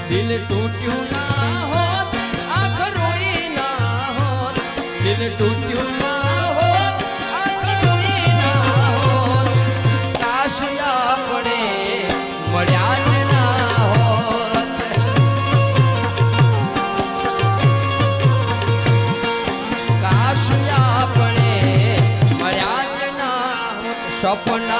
દિલ તૂટ્યું ના હોત, આંખ રોઈ ના હોત, દિલ તૂટ્યું ના હોત, આંખ રોઈ ના હોત, કાશ આપણે મળ્યા જ ના હોત, કાશ આપણે મળ્યા જ ના હોત, સપના